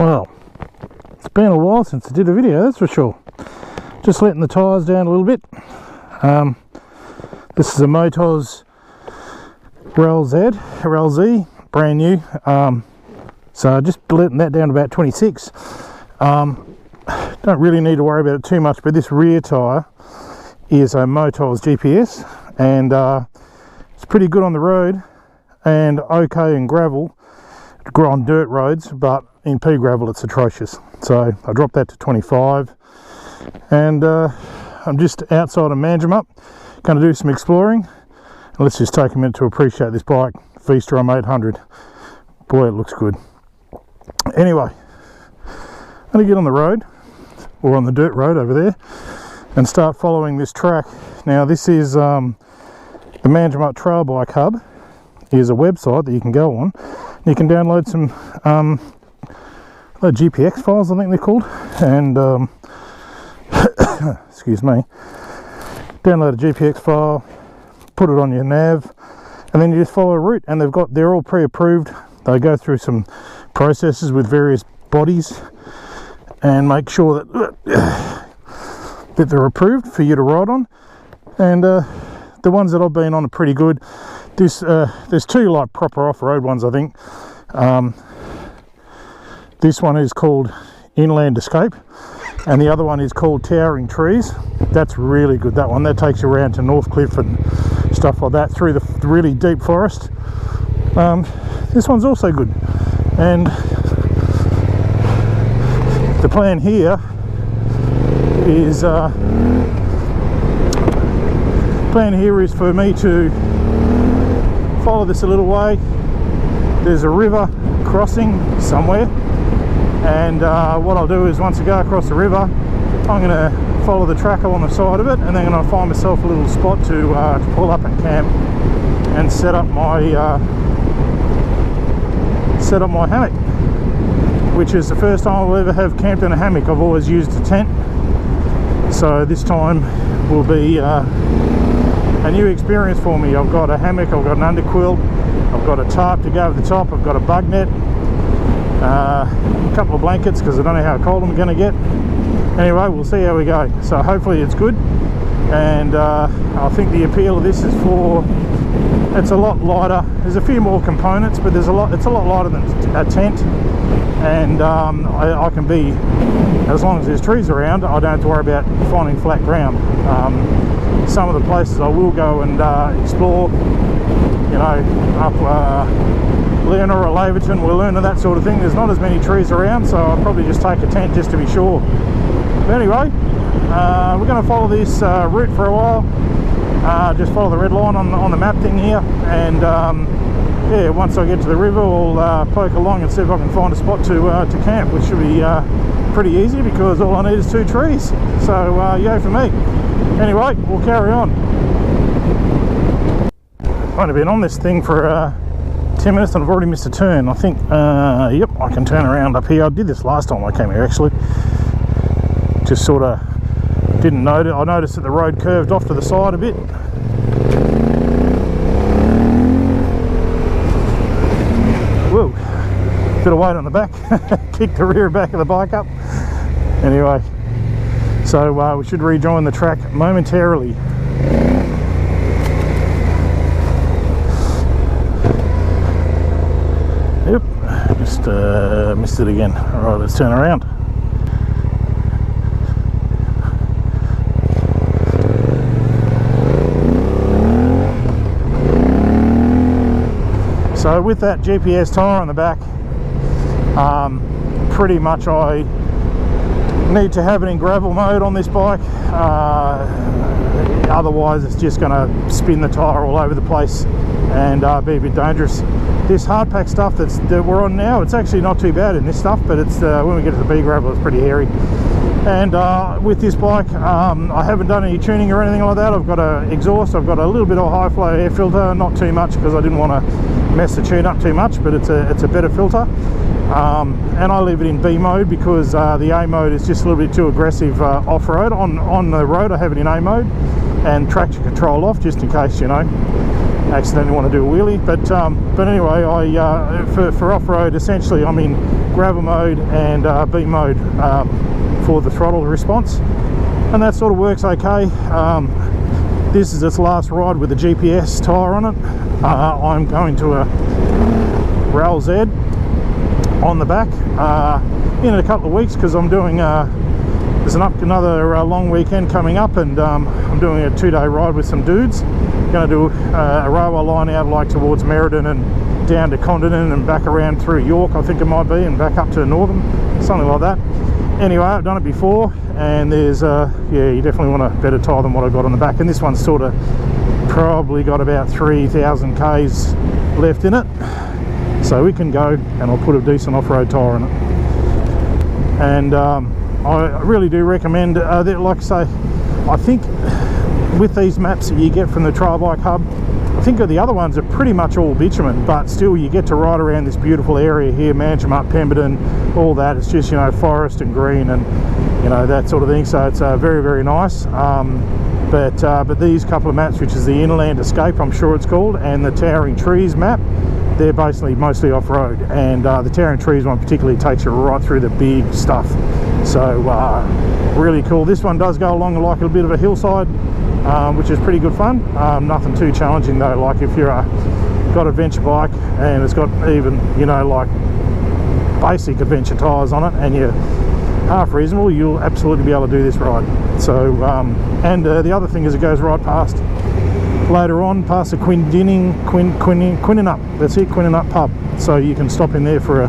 Well, it's been a while since I did a video, that's for sure. Just letting the tyres down a little bit. This is a Moto's RLZ, brand new. So just letting that down to about 26. Don't really need to worry about it too much, but this rear tyre is a Moto's GPS, and it's pretty good on the road and okay in gravel, on dirt roads, but in pea gravel it's atrocious. So I dropped that to 25, and I'm just outside of Manjimup, going to do some exploring. Let's just take a minute to appreciate this bike, VStrom 800. Boy, it looks good. Anyway, I'm going to get on the road, or on the dirt road over there, and start following this track. Now this is the Manjimup Trail Bike Hub. Here's a website that you can go on. You can download some GPX files, I think they're called, and excuse me, download a GPX file, put it on your nav, and then you just follow a route, and they're all pre-approved. They go through some processes with various bodies and make sure that that they're approved for you to ride on. And the ones that I've been on are pretty good. There's two like proper off-road ones, I think. This one is called Inland Escape, and the other one is called Towering Trees. That's really good, that one. That takes you around to Northcliffe and stuff like that, through the really deep forest. This one's also good, and the plan here is for me to follow this a little way. There's a river crossing somewhere, and what I'll do is, once I go across the river, I'm going to follow the track along the side of it, and then I'm going to find myself a little spot to pull up and camp and set up my hammock, which is the first time I'll ever have camped in a hammock. I've always used a tent, so this time will be a new experience for me. I've got a hammock, I've got an underquilt, I've got a tarp to go over the top, I've got a bug net, a couple of blankets because I don't know how cold I'm going to get. Anyway, we'll see how we go. So hopefully it's good, and I think the appeal of this is it's a lot lighter. There's a few more components, but it's a lot lighter than a tent, and I can be, as long as there's trees around, I don't have to worry about finding flat ground. Some of the places I will go and explore, you know, up Leonora or Laverton, Wiluna, that sort of thing, there's not as many trees around, so I'll probably just take a tent just to be sure. But anyway, we're going to follow this route for a while. Just follow the red line on the map thing here, and yeah, once I get to the river, I'll poke along and see if I can find a spot to camp, which should be pretty easy because all I need is 2 trees. So yay for me. Anyway, we'll carry on. I've only been on this thing for 10 minutes and I've already missed a turn. I think, yep, I can turn around up here. I did this last time I came here, actually. Just sort of didn't notice. I noticed that the road curved off to the side a bit. Whoa, bit of weight on the back. Kicked the rear back of the bike up. Anyway, so we should rejoin the track momentarily. Yep, just missed it again. Alright, let's turn around. So with that GPS tyre on the back, pretty much I need to have it in gravel mode on this bike. Otherwise it's just going to spin the tyre all over the place and be a bit dangerous. This hardpack stuff that we're on now, it's actually not too bad in this stuff, but it's when we get to the B gravel it's pretty hairy. And with this bike, I haven't done any tuning or anything like that. I've got an exhaust, I've got a little bit of high flow air filter, not too much because I didn't want to mess the tune up too much, but it's a better filter. And I leave it in B mode because the A mode is just a little bit too aggressive off-road. On the road I have it in A mode and traction control off, just in case, you know. accidentally want to do a wheelie. But anyway, for off-road, essentially I'm in gravel mode and B mode for the throttle response, and that sort of works okay. This is its last ride with the GPS tyre on it. I'm going to a Rail Z on the back in a couple of weeks, because I'm doing there's another long weekend coming up, and I'm doing a 2-day ride with some dudes. Going to do a railway line out like towards Meriden and down to Condon and back around through York, I think it might be, and back up to Northern, something like that. Anyway, I've done it before, and there's yeah, you definitely want a better tyre than what I got on the back, and this one's sort of probably got about 3,000 k's left in it, so we can go, and I'll put a decent off-road tyre in it. And I really do recommend that, like I say, I think with these maps that you get from the Trail Bike Hub, I think the other ones are pretty much all bitumen, but still you get to ride around this beautiful area here, Manjimup, Pemberton, all that. It's just, you know, forest and green and, you know, that sort of thing, so it's very, very nice. But these couple of maps, which is the Inland Escape, I'm sure it's called, and the Towering Trees map, they're basically mostly off-road, and the Towering Trees one particularly takes you right through the big stuff, so really cool. This one does go along like a bit of a hillside, which is pretty good fun. Nothing too challenging though, like if you're got a venture bike and it's got even, you know, like basic adventure tyres on it, and you're half reasonable, you'll absolutely be able to do this ride. So and the other thing is it goes right past, later on, past the Quinninup, that's it, Quinninup pub, so you can stop in there for a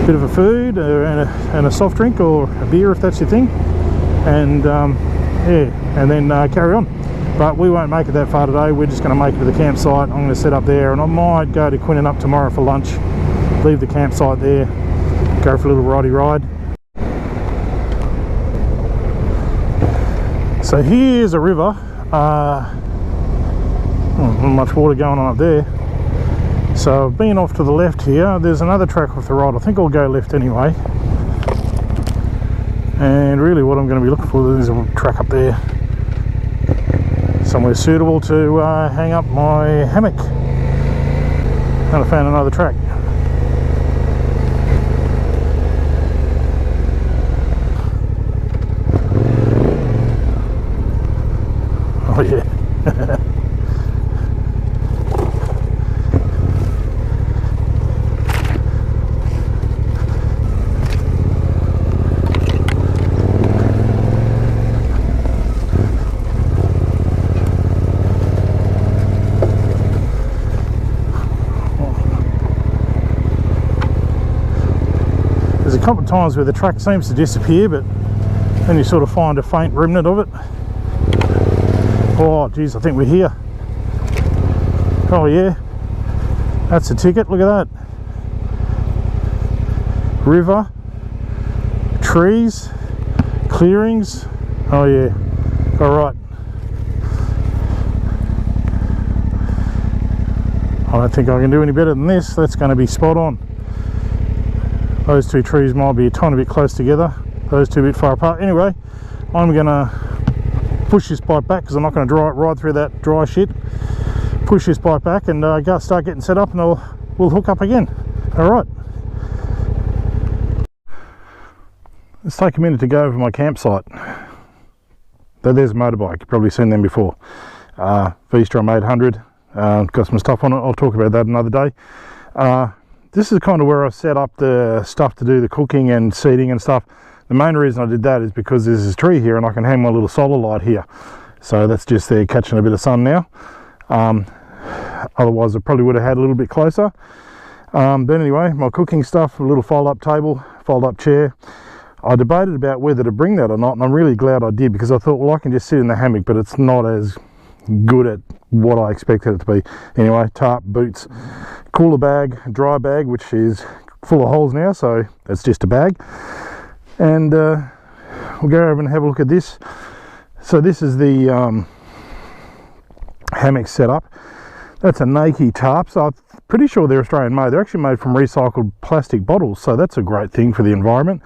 bit of a food and a soft drink or a beer if that's your thing, and yeah, and then carry on. But we won't make it that far today, we're just going to make it to the campsite. I'm going to set up there, and I might go to Quinninup tomorrow for lunch, leave the campsite there, go for a little ridey ride. So here's a river, not much water going on up there. So I've been off to the left here, there's another track off the right, I think I'll go left anyway. And really what I'm going to be looking for is a track up there, somewhere suitable to hang up my hammock. And I found another track. Oh yeah. There's a couple of times where the track seems to disappear, but then you sort of find a faint remnant of it. Oh geez, I think we're here. Oh yeah, that's a ticket, look at that. River, trees, clearings, oh yeah, alright. I don't think I can do any better than this, that's going to be spot on. Those two trees might be a tiny bit close together, those two a bit far apart. Anyway, I'm going to push this bike back because I'm not going to ride through that dry shit. Push this bike back and start getting set up, and we'll hook up again. Alright. Let's take a minute to go over my campsite. There's a motorbike, you've probably seen them before. VStrom 800, got some stuff on it, I'll talk about that another day. This is kind of where I set up the stuff to do the cooking and seating and stuff. The main reason I did that is because there's this tree here and I can hang my little solar light here. So that's just there catching a bit of sun now. Otherwise I probably would have had a little bit closer. But anyway, my cooking stuff, a little fold-up table, fold-up chair. I debated about whether to bring that or not, and I'm really glad I did, because I thought, well, I can just sit in the hammock, but it's not as good at what I expected it to be. Anyway, tarp, boots, cooler bag, dry bag, which is full of holes now, so it's just a bag. And we'll go over and have a look at this. So this is the hammock setup. That's a Nike tarp, so I'm pretty sure they're Australian made. They're actually made from recycled plastic bottles, so that's a great thing for the environment.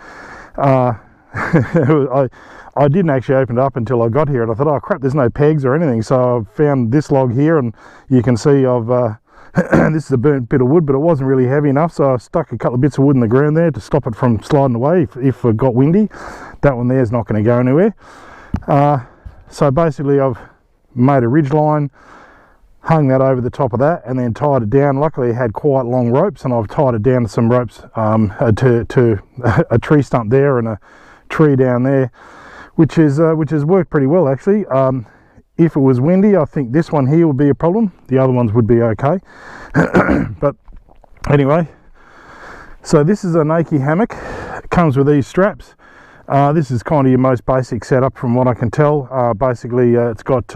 I didn't actually open it up until I got here, and I thought, oh crap, there's no pegs or anything. So I found this log here, and you can see I've this is a burnt bit of wood, but it wasn't really heavy enough, so I stuck a couple of bits of wood in the ground there to stop it from sliding away if it got windy. That one there is not going to go anywhere. So basically I've made a ridge line, hung that over the top of that, and then tied it down. Luckily it had quite long ropes, and I've tied it down to some ropes to a tree stump there and a tree down there, which has worked pretty well actually. If it was windy, I think this one here would be a problem. The other ones would be okay. But anyway, so this is a Nike hammock. It comes with these straps. This is kind of your most basic setup from what I can tell. Basically it's got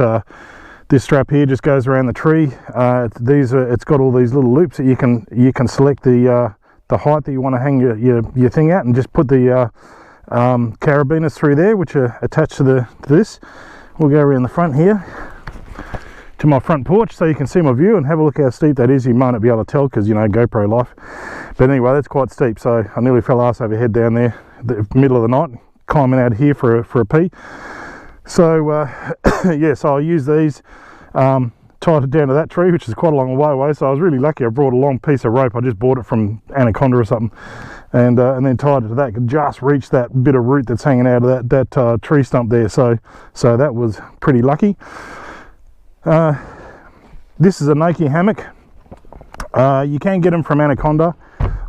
this strap here, just goes around the tree. It's got all these little loops that you can select the height that you want to hang your thing at, and just put the carabiners through there, which are attached to this. We'll go around the front here to my front porch so you can see my view and have a look how steep that is. You might not be able to tell because, you know, GoPro life. But anyway, that's quite steep, so I nearly fell arse over head down there the middle of the night, climbing out here for a pee. So yeah, so I used these, tied it down to that tree, which is quite a long way away. So I was really lucky. I brought a long piece of rope. I just bought it from Anaconda or something, and then tied it to that. Could just reach that bit of root that's hanging out of that tree stump there. So that was pretty lucky. This is a Nike hammock. You can get them from Anaconda.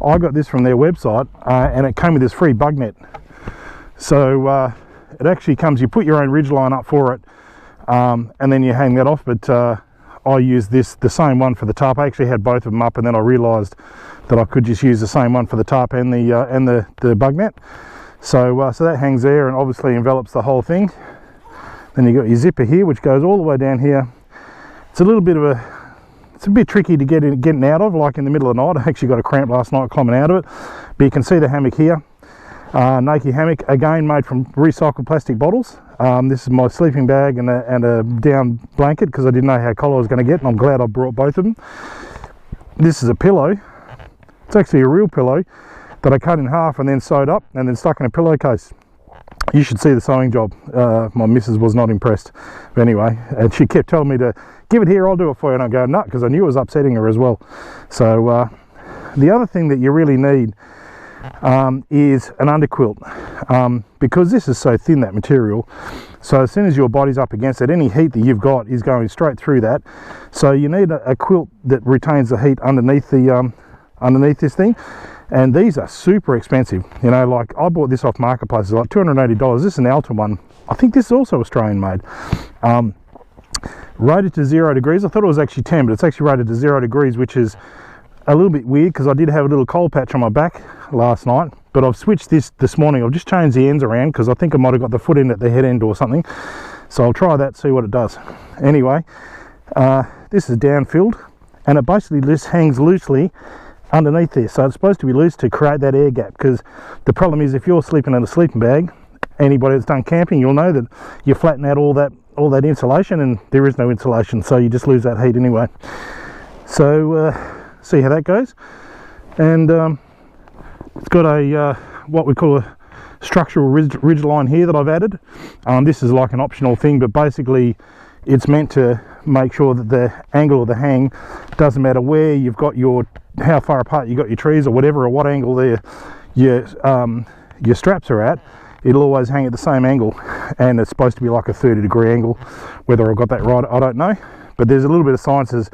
I got this from their website, and it came with this free bug net. So it actually comes, you put your own ridge line up for it, and then you hang that off. But I used the same one for the tarp. I actually had both of them up, and then I realised that I could just use the same one for the tarp and the bug net. So that hangs there and obviously envelops the whole thing. Then you got your zipper here, which goes all the way down here. It's a little bit of it's a bit tricky to getting out of, like in the middle of the night. I actually got a cramp last night climbing out of it. But you can see the hammock here. Nike hammock, again made from recycled plastic bottles. This is my sleeping bag and a down blanket, because I didn't know how cold I was going to get, and I'm glad I brought both of them. This is a pillow. It's actually a real pillow that I cut in half and then sewed up and then stuck in a pillowcase. You should see the sewing job. My missus was not impressed. But anyway, and she kept telling me to give it here, I'll do it for you, and I go, no, because I knew it was upsetting her as well. So the other thing that you really need is an underquilt, because this is so thin, that material. So as soon as your body's up against it, any heat that you've got is going straight through that. So you need a quilt that retains the heat underneath this thing. And these are super expensive. You know, like I bought this off marketplaces, like $280. This is an Alta one. I think this is also Australian made. Rated to 0 degrees. I thought it was actually 10, but it's actually rated to 0 degrees, which is a little bit weird because I did have a little cold patch on my back last night. But I've switched this morning. I've just changed the ends around because I think I might have got the foot end at the head end or something. So I'll try that, see what it does. Anyway, this is down-filled, and it basically just hangs loosely underneath this. So it's supposed to be loose to create that air gap, because the problem is if you're sleeping in a sleeping bag, anybody that's done camping, you'll know that you flatten out all that insulation, and there is no insulation, so you just lose that heat anyway. So see how that goes. And it's got a what we call a structural ridge line here that I've added. This is like an optional thing, but basically it's meant to make sure that the angle of the hang doesn't matter where you've got how far apart you got your trees or whatever, or what angle your straps are at. It'll always hang at the same angle, and it's supposed to be like a 30-degree angle. Whether I got that right, I don't know, but there's a little bit of sciences,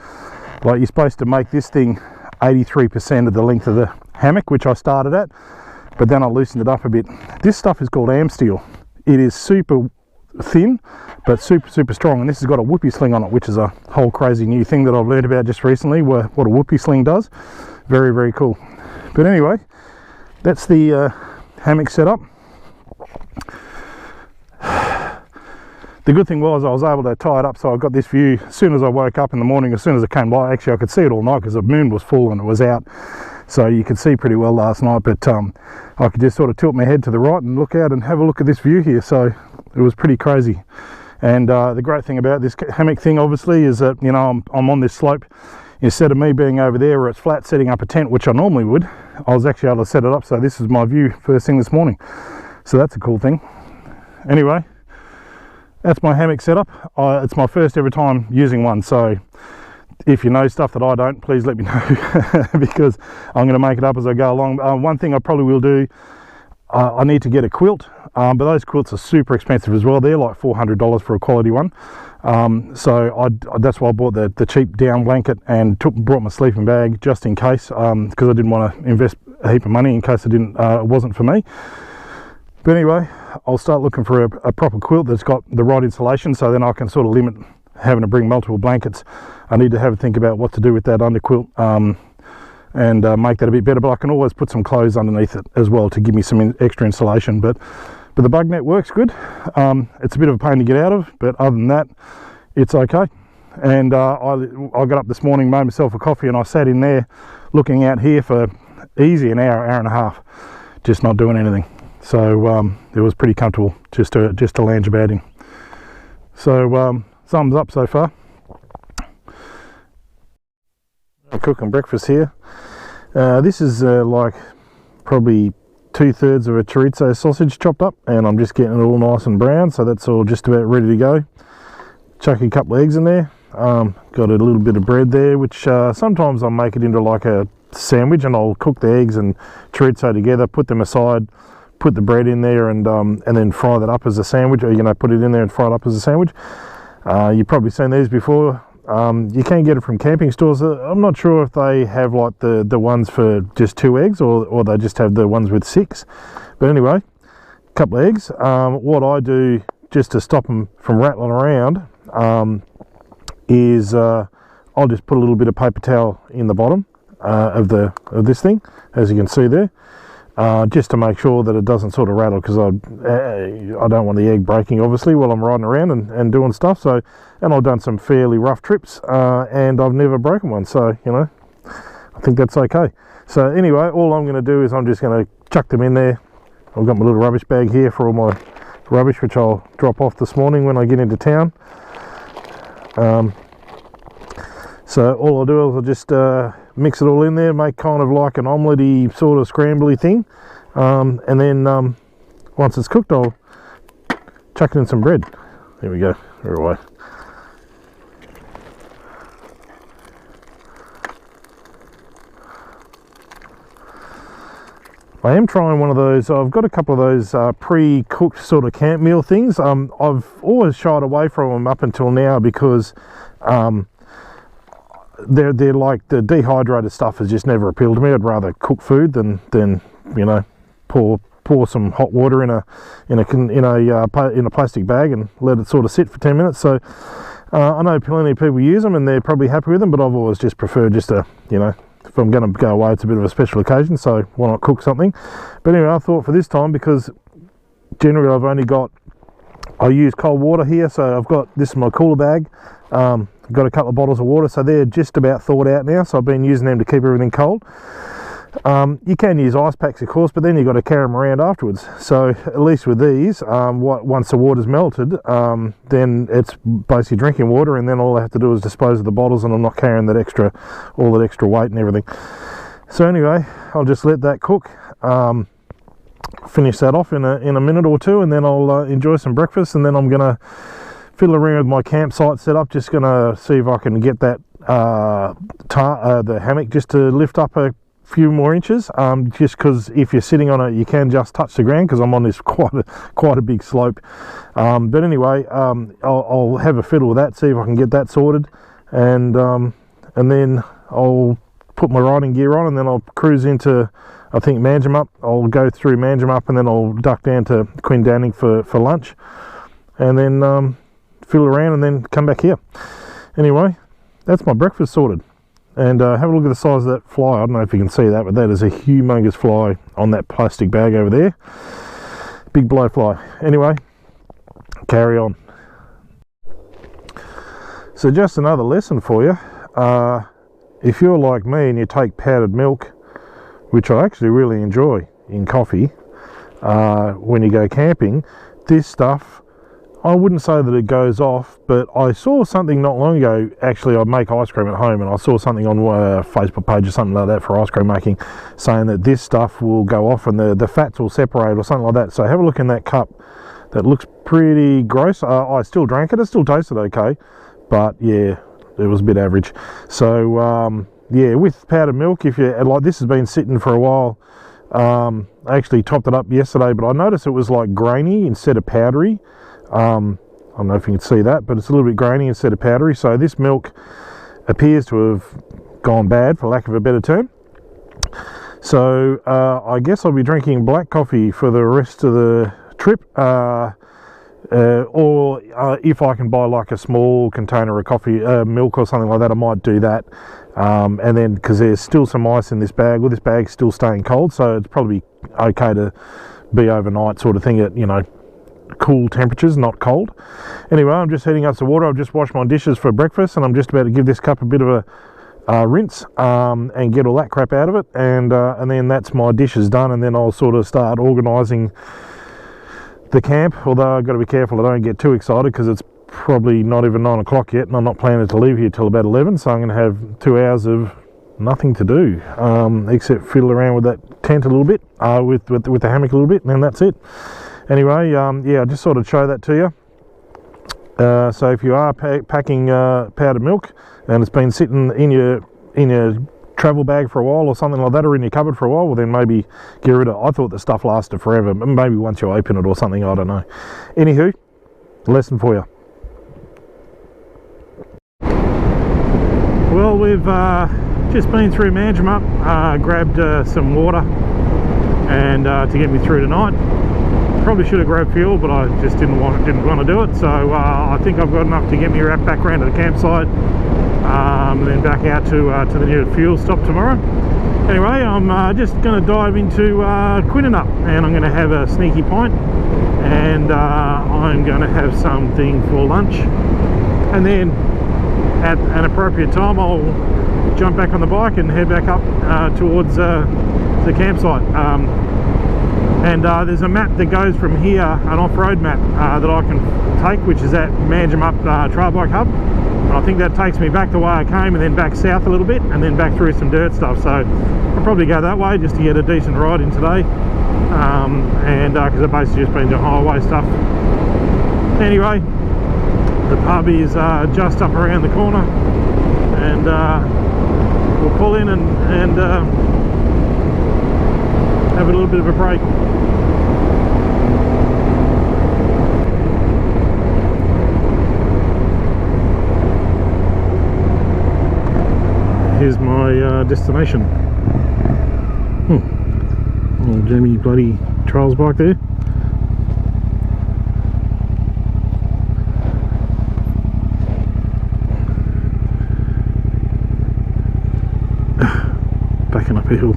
like you're supposed to make this thing 83% of the length of the hammock, which I started at, but then I loosened it up a bit. This stuff is called am steel. It is super thin but super strong, and this has got a whoopee sling on it, which is a whole crazy new thing that I've learned about just recently, what a whoopee sling does. Very cool. But anyway, that's the hammock setup. The good thing was I was able to tie it up, so I got this view as soon as I woke up in the morning. As soon as it came light, actually I could see it all night because the moon was full and it was out, so you could see pretty well last night. But I could just sort of tilt my head to the right and look out and have a look at this view here, so it was pretty crazy. And the great thing about this hammock thing obviously is that, you know, I'm on this slope. Instead of me being over there where it's flat setting up a tent, which I normally would, I was actually able to set it up, so this is my view first thing this morning. So that's a cool thing. Anyway, that's my hammock setup. It's my first ever time using one, so if you know stuff that I don't, please let me know because I'm going to make it up as I go along. One thing I probably will do, I need to get a quilt, but those quilts are super expensive as well. They're like $400 for a quality one. So that's why I bought the cheap down blanket and brought my sleeping bag just in case, because I didn't want to invest a heap of money in case it wasn't for me. But anyway, I'll start looking for a proper quilt that's got the right insulation, so then I can sort of limit having to bring multiple blankets. I need to have a think about what to do with that underquilt and make that a bit better, but I can always put some clothes underneath it as well to give me some extra insulation. But the bug net works good. It's a bit of a pain to get out of, but other than that, it's okay. And I got up this morning, made myself a coffee, and I sat in there looking out here for easy an hour and a half, just not doing anything. So it was pretty comfortable just to lounge about in. So thumbs up so far. I'm cooking breakfast here. This is like probably 2/3 of a chorizo sausage chopped up, and I'm just getting it all nice and brown, so that's all just about ready to go. Chucking a couple of eggs in there. Got a little bit of bread there, which sometimes I'll make it into like a sandwich, and I'll cook the eggs and chorizo together, put them aside, put the bread in there, and then fry that up as a sandwich, or put it in there and fry it up as a sandwich. You've probably seen these before. You can get it from camping stores. I'm not sure if they have like the ones for just 2 eggs, or they just have the ones with 6. But anyway, a couple of eggs. What I do just to stop them from rattling around is I'll just put a little bit of paper towel in the bottom of this thing, as you can see there, just to make sure that it doesn't sort of rattle, because I don't want the egg breaking obviously while I'm riding around and doing stuff. So, and I've done some fairly rough trips and I've never broken one, so I think that's okay. So anyway, all I'm going to do is I'm just going to chuck them in there. I've got my little rubbish bag here for all my rubbish, which I'll drop off this morning when I get into town. So all I'll do is I'll just mix it all in there, make kind of like an omelette-y sort of scrambly thing, and then once it's cooked, I'll chuck it in some bread. There we go. They're away. I am trying one of those. I've got a couple of those pre-cooked sort of camp meal things. I've always shied away from them up until now because they're like, the dehydrated stuff has just never appealed to me. I'd rather cook food than pour some hot water in a plastic bag and let it sort of sit for 10 minutes. So I know plenty of people use them and they're probably happy with them, but I've always just preferred just to, if I'm going to go away, it's a bit of a special occasion, so why not cook something. But anyway, I thought for this time, because generally I use cold water here, so I've got, this is my cooler bag. I've got a couple of bottles of water, so they're just about thawed out now, so I've been using them to keep everything cold. You can use ice packs, of course, but then you've got to carry them around afterwards. So at least with these, once the water's melted, then it's basically drinking water, and then all I have to do is dispose of the bottles, and I'm not carrying all that extra weight and everything. So anyway, I'll just let that cook, finish that off in a minute or two, and then I'll enjoy some breakfast, and then I'm gonna fiddle around with my campsite setup. Just gonna see if I can get that the hammock just to lift up a few more inches, just because if you're sitting on it you can just touch the ground, because I'm on this quite a big slope. But anyway, I'll have a fiddle with that, see if I can get that sorted, and then I'll put my riding gear on, and then I'll cruise into, I think, Manjimup. I'll go through Manjimup, and then I'll duck down to Quinninup for lunch, and then fiddle around, and then come back here. Anyway, that's my breakfast sorted. And have a look at the size of that fly. I don't know if you can see that, but that is a humongous fly on that plastic bag over there. Big blowfly. Anyway, carry on. So just another lesson for you. If you're like me and you take powdered milk, which I actually really enjoy in coffee, when you go camping, this stuff I wouldn't say that it goes off, but I saw something not long ago. Actually, I make ice cream at home, and I saw something on a Facebook page or something like that for ice cream making, saying that this stuff will go off and the fats will separate or something like that. So have a look in that cup. That looks pretty gross. I still drank it. It still tasted okay, but yeah, it was a bit average. So yeah, with powdered milk, if you like, this has been sitting for a while. I actually topped it up yesterday, but I noticed it was like grainy instead of powdery. I don't know if you can see that, but it's a little bit grainy instead of powdery. So this milk appears to have gone bad, for lack of a better term. So I guess I'll be drinking black coffee for the rest of the trip, or if I can buy like a small container of coffee, milk or something like that, I might do that. And then, because there's still some ice in this bag, well, this bag's still staying cold, so it's probably okay to be overnight sort of thing at, you know, cool temperatures, not cold. Anyway, I'm just heating up some water. I've just washed my dishes for breakfast, and I'm just about to give this cup a bit of a rinse, and get all that crap out of it, and then that's my dishes done, and then I'll sort of start organising the camp. Although I've got to be careful I don't get too excited, because it's probably not even 9 o'clock yet, and I'm not planning to leave here till about 11, so I'm going to have 2 hours of nothing to do, except fiddle around with that tent a little bit, with the hammock a little bit, and then that's it. Anyway, yeah, I just sort of show that to you. So if you are packing powdered milk and it's been sitting in your travel bag for a while or something like that, or in your cupboard for a while, well then maybe get rid of it. I thought the stuff lasted forever, but maybe once you open it or something, I don't know. Anywho, lesson for you. Well, we've just been through Manjimup, grabbed some water and to get me through tonight. Probably should have grabbed fuel, but I just didn't want to do it. So I think I've got enough to get me right back around to the campsite, and then back out to the nearest fuel stop tomorrow. Anyway, I'm just going to dive into Quinninup, and I'm going to have a sneaky pint, and I'm going to have something for lunch, and then at an appropriate time I'll jump back on the bike and head back up towards the campsite. And there's a map that goes from here, an off-road map that I can take, which is at Manjimup Trail Bike Hub. And I think that takes me back the way I came, and then back south a little bit, and then back through some dirt stuff. So I'll probably go that way just to get a decent ride in today, and because I've basically just been doing highway stuff. Anyway, the pub is just up around the corner, and we'll pull in and have a little bit of a break. Here's my destination. Old Jamie bloody Trails bike there. Backing up a hill.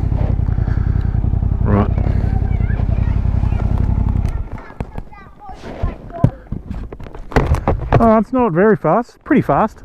Right. Oh, it's not very fast. Pretty fast.